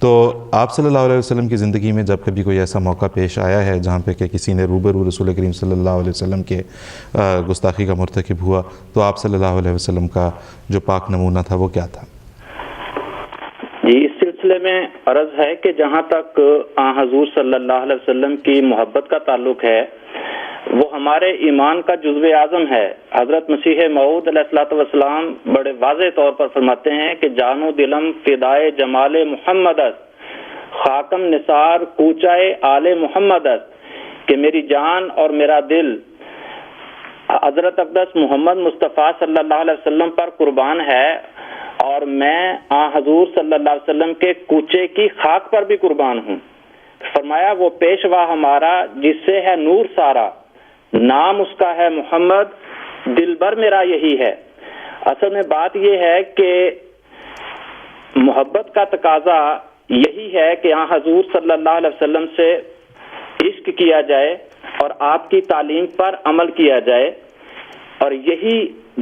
تو آپ صلی اللہ علیہ وسلم کی زندگی میں جب کبھی کوئی ایسا موقع پیش آیا ہے جہاں پہ کہ کسی نے روبرو رسول کریم صلی اللہ علیہ وسلم کے گستاخی کا مرتکب ہوا، تو آپ صلی اللہ علیہ وسلم کا جو پاک نمونہ تھا وہ کیا تھا؟ جی، اس سلسلے میں عرض ہے کہ جہاں تک حضور صلی اللہ علیہ وسلم کی محبت کا تعلق ہے، وہ ہمارے ایمان کا جزو اعظم ہے۔ حضرت مسیح موعود علیہ الصلوۃ والسلام بڑے واضح طور پر فرماتے ہیں کہ جان و دلم فدائے جمال محمد است، خاکم نثار کوچائے آل محمد است، کہ میری جان اور میرا دل حضرت اقدس محمد مصطفیٰ صلی اللہ علیہ وسلم پر قربان ہے، اور میں حضور صلی اللہ علیہ وسلم کے کوچے کی خاک پر بھی قربان ہوں۔ فرمایا وہ پیشوا ہمارا جس سے ہے نور سارا، نام اس کا ہے محمد، دل بر میرا یہی ہے۔ اصل میں بات یہ ہے کہ محبت کا تقاضا یہی ہے کہ حضور صلی اللہ علیہ وسلم سے عشق کیا جائے اور آپ کی تعلیم پر عمل کیا جائے، اور یہی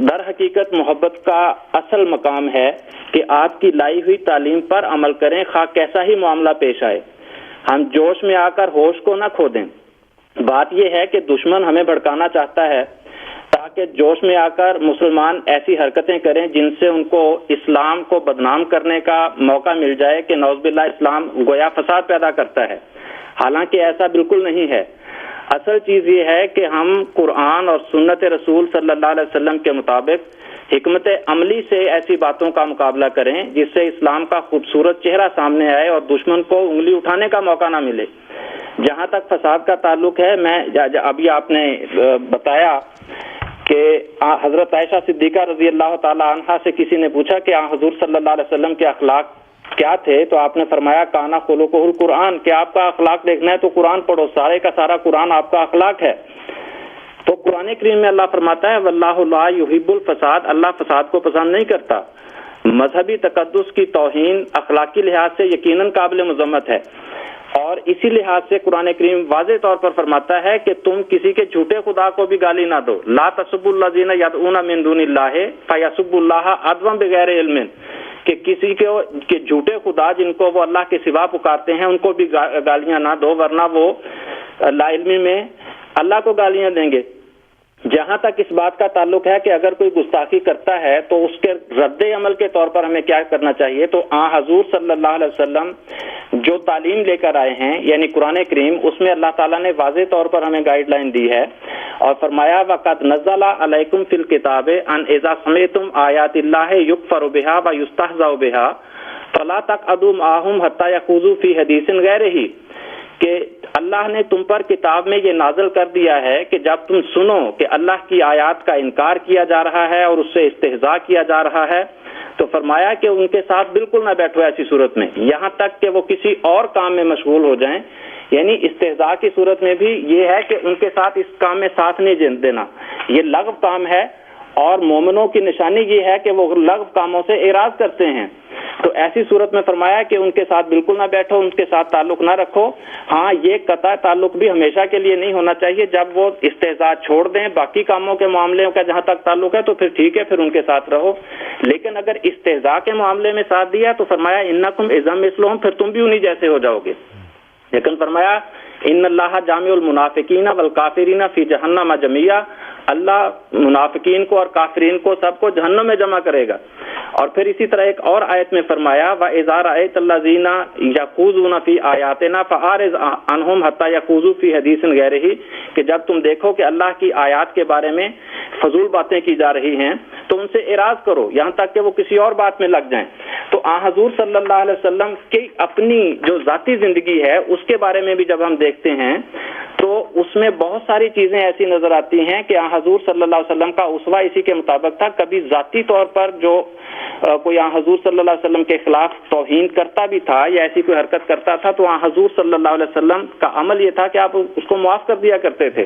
در حقیقت محبت کا اصل مقام ہے کہ آپ کی لائی ہوئی تعلیم پر عمل کریں، خواہ کیسا ہی معاملہ پیش آئے۔ ہم جوش میں آ کر ہوش کو نہ کھو دیں۔ بات یہ ہے کہ دشمن ہمیں بھڑکانا چاہتا ہے تاکہ جوش میں آ کر مسلمان ایسی حرکتیں کریں جن سے ان کو اسلام کو بدنام کرنے کا موقع مل جائے کہ نعوذ باللہ اسلام گویا فساد پیدا کرتا ہے، حالانکہ ایسا بالکل نہیں ہے۔ اصل چیز یہ ہے کہ ہم قرآن اور سنت رسول صلی اللہ علیہ وسلم کے مطابق حکمت عملی سے ایسی باتوں کا مقابلہ کریں جس سے اسلام کا خوبصورت چہرہ سامنے آئے اور دشمن کو انگلی اٹھانے کا موقع نہ ملے۔ جہاں تک فساد کا تعلق ہے، میں ابھی آپ نے بتایا کہ حضرت عائشہ صدیقہ رضی اللہ تعالی عنہا سے کسی نے پوچھا کہ حضور صلی اللہ علیہ وسلم کے اخلاق کیا تھے، تو آپ نے فرمایا کانا خلقہ القرآن، کہ آپ کا اخلاق دیکھنا ہے تو قرآن پڑھو، سارے کا سارا قرآن آپ کا اخلاق ہے۔ تو قرآن کریم میں اللہ فرماتا ہے واللہ لا یحب الفساد، اللہ فساد کو پسند نہیں کرتا۔ مذہبی تقدس کی توہین اخلاقی لحاظ سے یقیناً قابل مذمت ہے، اور اسی لحاظ سے قرآن کریم واضح طور پر فرماتا ہے کہ تم کسی کے جھوٹے خدا کو بھی گالی نہ دو، لا تسبوا الذین یدعون من دون اللہ فیسبوا اللہ عدوا بغیر علم، کہ کسی کے جھوٹے خدا جن کو وہ اللہ کے سوا پکارتے ہیں ان کو بھی گالیاں نہ دو، ورنہ وہ لا علمی میں اللہ کو گالیاں دیں گے۔ جہاں تک اس بات کا تعلق ہے کہ اگر کوئی گستاخی کرتا ہے تو اس کے رد عمل کے طور پر ہمیں کیا کرنا چاہیے، تو حضور صلی اللہ علیہ وسلم جو تعلیم لے کر آئے ہیں یعنی قرآن کریم، اس میں اللہ تعالیٰ نے واضح طور پر ہمیں گائیڈ لائن دی ہے اور فرمایا وَقَدْ نَزَّلَ عَلَيْكُمْ فِي الْكِتَابِ أَنْ إِذَا سَمِعْتُمْ آيَاتِ اللَّهِ يُكْفَرُ بِهَا وَيُسْتَهْزَأُ بِهَا فَلَا تَقْعُدُوا مَعَهُمْ حَتَّى يَخُوضُوا فِي حَدِيثٍ غَيْرِهِ، کہ اللہ نے تم پر کتاب میں یہ نازل کر دیا ہے کہ جب تم سنو کہ اللہ کی آیات کا انکار کیا جا رہا ہے اور اس سے استہزاء کیا جا رہا ہے، تو فرمایا کہ ان کے ساتھ بالکل نہ بیٹھو ایسی صورت میں، یہاں تک کہ وہ کسی اور کام میں مشغول ہو جائیں۔ یعنی استہزاء کی صورت میں بھی یہ ہے کہ ان کے ساتھ اس کام میں ساتھ نہیں دینا، یہ لغو کام ہے، اور مومنوں کی نشانی یہ ہے کہ وہ لغو کاموں سے اعراض کرتے ہیں۔ تو ایسی صورت میں فرمایا کہ ان کے ساتھ بالکل نہ بیٹھو، ان کے ساتھ تعلق نہ رکھو۔ ہاں، یہ قطع تعلق بھی ہمیشہ کے لیے نہیں ہونا چاہیے، جب وہ استہزاء چھوڑ دیں باقی کاموں کے معاملے کا جہاں تک تعلق ہے تو پھر ٹھیک ہے، پھر ان کے ساتھ رہو۔ لیکن اگر استہزاء کے معاملے میں ساتھ دیا تو فرمایا انکم اذا مثلہم، پھر تم بھی انہی جیسے ہو جاؤ گے۔ لیکن فرمایا ان اللہ جامع المنافقین والکافرین فی جہنم جمیعا، اللہ منافقین کو اور کافرین کو سب کو جہنم میں جمع کرے گا۔ اور پھر اسی طرح ایک اور آیت میں فرمایا وَإِذَا رَأَيْتَ الَّذِينَ يَخُوضُونَ فِي آيَاتِنَا فَأَعْرِضْ عَنْهُمْ حَتَّى يَخُوضُوا فِي حَدِيثٍ غَيْرِهِ، کہ جب تم دیکھو کہ اللہ کی آیات کے بارے میں فضول باتیں کی جا رہی ہیں تو ان سے اعراض کرو یہاں تک کہ وہ کسی اور بات میں لگ جائیں۔ تو حضور صلی اللہ علیہ وسلم کی اپنی جو ذاتی زندگی ہے اس کے بارے میں بھی جب ہم دیکھتے ہیں تو اس میں بہت ساری چیزیں ایسی نظر آتی ہیں کہ حضور صلی اللہ علیہ وسلم کا اسوہ اسی کے مطابق تھا۔ کبھی ذاتی طور پر جو کوئی حضور صلی اللہ علیہ وسلم کے خلاف توہین کرتا بھی تھا یا ایسی کوئی حرکت کرتا تھا تو حضور صلی اللہ علیہ وسلم کا عمل یہ تھا کہ آپ اس کو معاف کر دیا کرتے تھے۔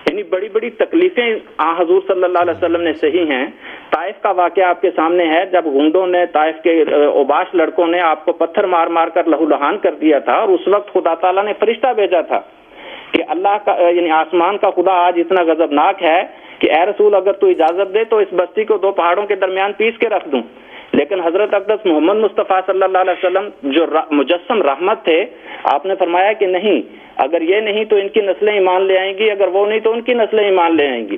یعنی بڑی بڑی تکلیفیں حضور صلی اللہ علیہ وسلم نے سہی ہیں۔ طائف کا واقعہ آپ کے سامنے ہے، جب گنڈوں نے، طائف کے اوباش لڑکوں نے آپ کو پتھر مار مار کر لہو لہان کر دیا تھا، اور اس وقت خدا تعالیٰ نے فرشتہ بھیجا تھا کہ اللہ کا یعنی آسمان کا خدا آج اتنا غضبناک ہے کہ اے رسول اگر تو اجازت دے تو اس بستی کو دو پہاڑوں کے درمیان پیس کے رکھ دوں۔ لیکن حضرت اقدس محمد مصطفیٰ صلی اللہ علیہ وسلم جو مجسم رحمت تھے، آپ نے فرمایا کہ نہیں، اگر یہ نہیں تو ان کی نسلیں ایمان لے آئیں گی، اگر وہ نہیں تو ان کی نسلیں ایمان لے آئیں گی.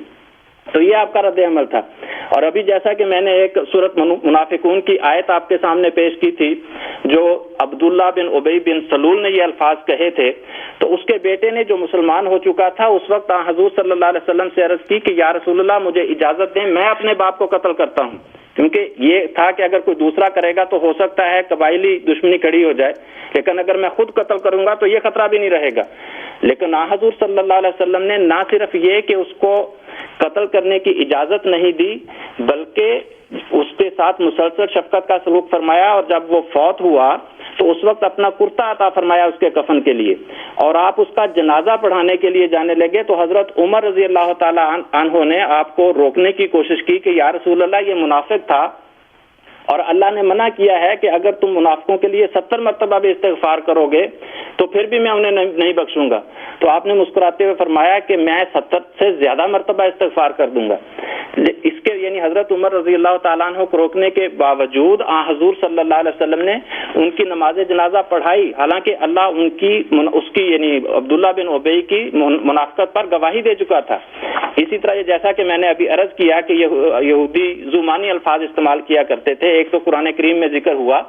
تو یہ آپ کا رد عمل تھا. اور ابھی جیسا کہ میں نے ایک سورۃ منافقون کی آیت آپ کے سامنے پیش کی تھی، جو عبداللہ بن ابی بن سلول نے یہ الفاظ کہے تھے، تو اس کے بیٹے نے جو مسلمان ہو چکا تھا اس وقت حضور صلی اللہ علیہ وسلم سے عرض کی کہ یا رسول اللہ مجھے اجازت دیں، میں اپنے باپ کو قتل کرتا ہوں. کیونکہ یہ تھا کہ اگر کوئی دوسرا کرے گا تو ہو سکتا ہے قبائلی دشمنی کھڑی ہو جائے، لیکن اگر میں خود قتل کروں گا تو یہ خطرہ بھی نہیں رہے گا. لیکن حضور صلی اللہ علیہ وسلم نے نہ صرف یہ کہ اس کو قتل کرنے کی اجازت نہیں دی، بلکہ اس کے ساتھ مسلسل شفقت کا سلوک فرمایا، اور جب وہ فوت ہوا تو اس وقت اپنا کرتا عطا فرمایا اس کے کفن کے لیے، اور آپ اس کا جنازہ پڑھانے کے لیے جانے لگے تو حضرت عمر رضی اللہ تعالی عنہ نے آپ کو روکنے کی کوشش کی کہ یا رسول اللہ یہ منافق تھا، اور اللہ نے منع کیا ہے کہ اگر تم منافقوں کے لیے 70 مرتبہ بھی استغفار کرو گے تو پھر بھی میں انہیں نہیں بخشوں گا. تو آپ نے مسکراتے ہوئے فرمایا کہ میں 70 سے زیادہ مرتبہ استغفار کر دوں گا. اس کے یعنی حضرت عمر رضی اللہ تعالیٰ عنہ کو روکنے کے باوجود حضور صلی اللہ علیہ وسلم نے ان کی نماز جنازہ پڑھائی، حالانکہ اللہ اس کی یعنی عبداللہ بن ابی کی منافقت پر گواہی دے چکا تھا. اسی طرح جیسا کہ میں نے ابھی عرض کیا کہ یہودی زمانی الفاظ استعمال کیا کرتے تھے، ایک تو قرآن کریم میں ذکر ہوا،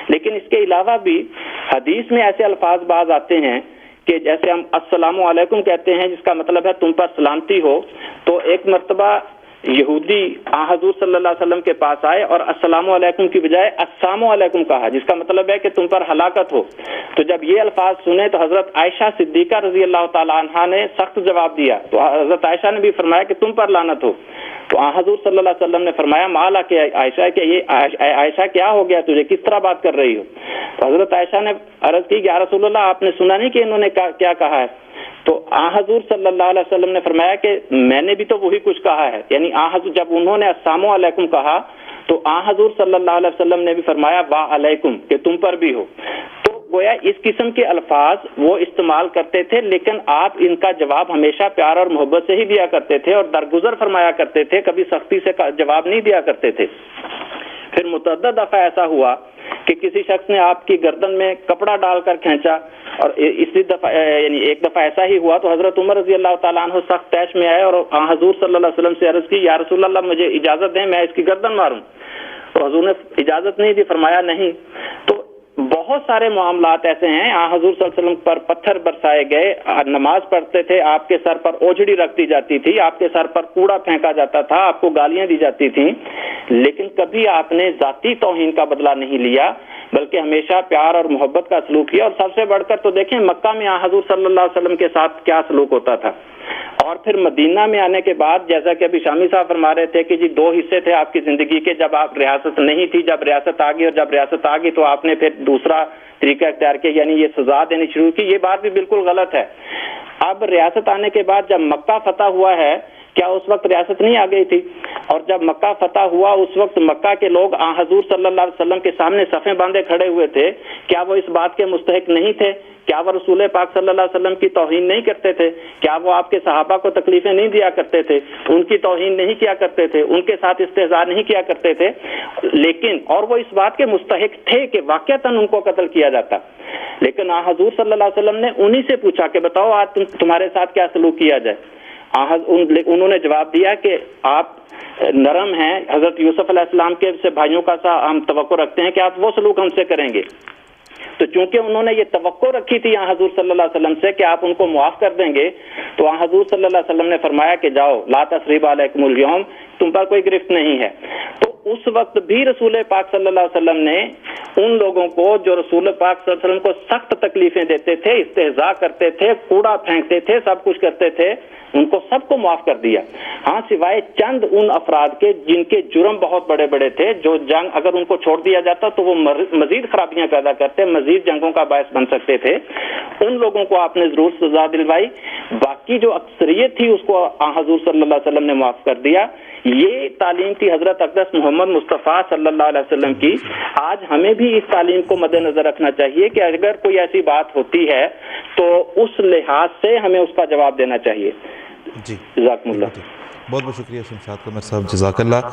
لیکن اس کے علاوہ بھی حدیث میں ایسے الفاظ بعض آتے ہیں کہ جیسے ہم السلام علیکم کہتے ہیں جس کا مطلب ہے تم پر سلامتی ہو. تو ایک مرتبہ یہودی حضور صلی اللہ علیہ وسلم کے پاس آئے اور السلام علیکم کی بجائے السلام علیکم کہا، جس کا مطلب ہے کہ تم پر ہلاکت ہو. تو جب یہ الفاظ سنے تو حضرت عائشہ صدیقہ رضی اللہ تعالی عنہا نے سخت جواب دیا. تو حضرت عائشہ نے بھی فرمایا کہ تم پر لعنت ہو. تو حضور صلی اللہ علیہ وسلم نے فرمایا مالا کہ عائشہ کہ یہ عائشہ کیا ہو گیا تجھے، کس طرح بات کر رہی ہو؟ تو حضرت عائشہ نے عرض کی کہ یا رسول اللہ آپ نے سنا نہیں کہ انہوں نے کیا کہا ہے؟ تو حضور صلی اللہ علیہ وسلم نے فرمایا کہ میں نے بھی تو وہی کچھ کہا ہے. یعنی جب انہوں نے السلام علیکم کہا تو حضور صلی اللہ علیہ وسلم نے بھی فرمایا وا علیکم کہ تم پر بھی ہو. تو گویا اس قسم کے الفاظ وہ استعمال کرتے تھے، لیکن آپ ان کا جواب ہمیشہ پیار اور محبت سے ہی دیا کرتے تھے اور درگزر فرمایا کرتے تھے، کبھی سختی سے جواب نہیں دیا کرتے تھے. پھر متعدد دفعہ ایسا ہوا کہ کسی شخص نے آپ کی گردن میں کپڑا ڈال کر کھینچا، اور اسی دفعہ یعنی ایک دفعہ ایسا ہی ہوا تو حضرت عمر رضی اللہ تعالیٰ عنہ سخت طیش میں آئے اور حضور صلی اللہ علیہ وسلم سے عرض کی یا رسول اللہ مجھے اجازت دیں میں اس کی گردن ماروں. تو حضور نے اجازت نہیں دی، فرمایا نہیں. تو بہت سارے معاملات ایسے ہیں، حضور صلی اللہ علیہ وسلم پر پتھر برسائے گئے، نماز پڑھتے تھے آپ کے سر پر اوجھڑی رکھ دی جاتی تھی، آپ کے سر پر کوڑا پھینکا جاتا تھا، آپ کو گالیاں دی جاتی تھیں، لیکن کبھی آپ نے ذاتی توہین کا بدلہ نہیں لیا، بلکہ ہمیشہ پیار اور محبت کا سلوک کیا. اور سب سے بڑھ کر تو دیکھیں مکہ میں حضور صلی اللہ علیہ وسلم کے ساتھ کیا سلوک ہوتا تھا. اور پھر مدینہ میں آنے کے بعد جیسا کہ ابھی شامی صاحب فرما رہے تھے کہ جی 2 حصے تھے آپ کی زندگی کے، جب آپ ریاست نہیں تھی، جب ریاست آ گئی، اور جب ریاست آ گئی تو آپ نے پھر دوسرا طریقہ اختیار کیا، یعنی یہ سزا دینی شروع کی. یہ بات بھی بالکل غلط ہے. اب ریاست آنے کے بعد جب مکہ فتح ہوا ہے، کیا اس وقت ریاست نہیں آ گئی تھی؟ اور جب مکہ فتح ہوا اس وقت مکہ کے لوگ حضور صلی اللہ علیہ وسلم کے سامنے صفیں باندھے کھڑے ہوئے تھے، کیا وہ اس بات کے مستحق نہیں تھے؟ کیا وہ رسول پاک صلی اللہ علیہ وسلم کی توہین نہیں کرتے تھے؟ کیا وہ آپ کے صحابہ کو تکلیفیں نہیں دیا کرتے تھے؟ ان کی توہین نہیں کیا کرتے تھے؟ ان کے ساتھ استہزاء نہیں کیا کرتے تھے؟ لیکن اور وہ اس بات کے مستحق تھے کہ واقعتاً ان کو قتل کیا جاتا. لیکن حضور صلی اللہ علیہ وسلم نے انہی سے پوچھا کہ بتاؤ آج تمہارے ساتھ کیا سلوک کیا جائے. انہوں نے جواب دیا کہ آپ نرم ہیں، حضرت یوسف علیہ السلام کے سے بھائیوں کا سا ہم توقع رکھتے ہیں کہ آپ وہ سلوک ہم سے کریں گے. تو چونکہ انہوں نے یہ توقع رکھی تھی حضور صلی اللہ علیہ وسلم سے کہ آپ ان کو معاف کر دیں گے، تو حضور صلی اللہ علیہ وسلم نے فرمایا کہ جاؤ لا تثریب علیکم اليوم، تم پر کوئی گرفت نہیں ہے. تو اس وقت بھی رسول پاک صلی اللہ علیہ وسلم نے ان لوگوں کو جو رسول پاک صلی اللہ علیہ وسلم کو سخت تکلیفیں دیتے تھے، استہزاء کرتے تھے، کوڑا پھینکتے تھے، سب کچھ کرتے تھے، ان کو سب کو معاف کر دیا. ہاں سوائے چند ان افراد کے جن کے جرم بہت بڑے بڑے تھے، جو جنگ اگر ان کو چھوڑ دیا جاتا تو وہ مزید خرابیاں پیدا کرتے، مزید جنگوں کا باعث بن سکتے تھے، ان لوگوں کو آپ نے ضرور سزا دلوائی. باقی جو اکثریت تھی اس کو حضور صلی اللہ علیہ وسلم نے معاف کر دیا. یہ تعلیم تھی حضرت اقدس محمد مصطفیٰ صلی اللہ علیہ وسلم کی. آج ہمیں بھی اس تعلیم کو مد نظر رکھنا چاہیے کہ اگر کوئی ایسی بات ہوتی ہے تو اس لحاظ سے ہمیں اس کا جواب دینا چاہیے. جی جزاکم اللہ. بہت بہت شکریہ شمشاد قمر صاحب، جزاک اللہ.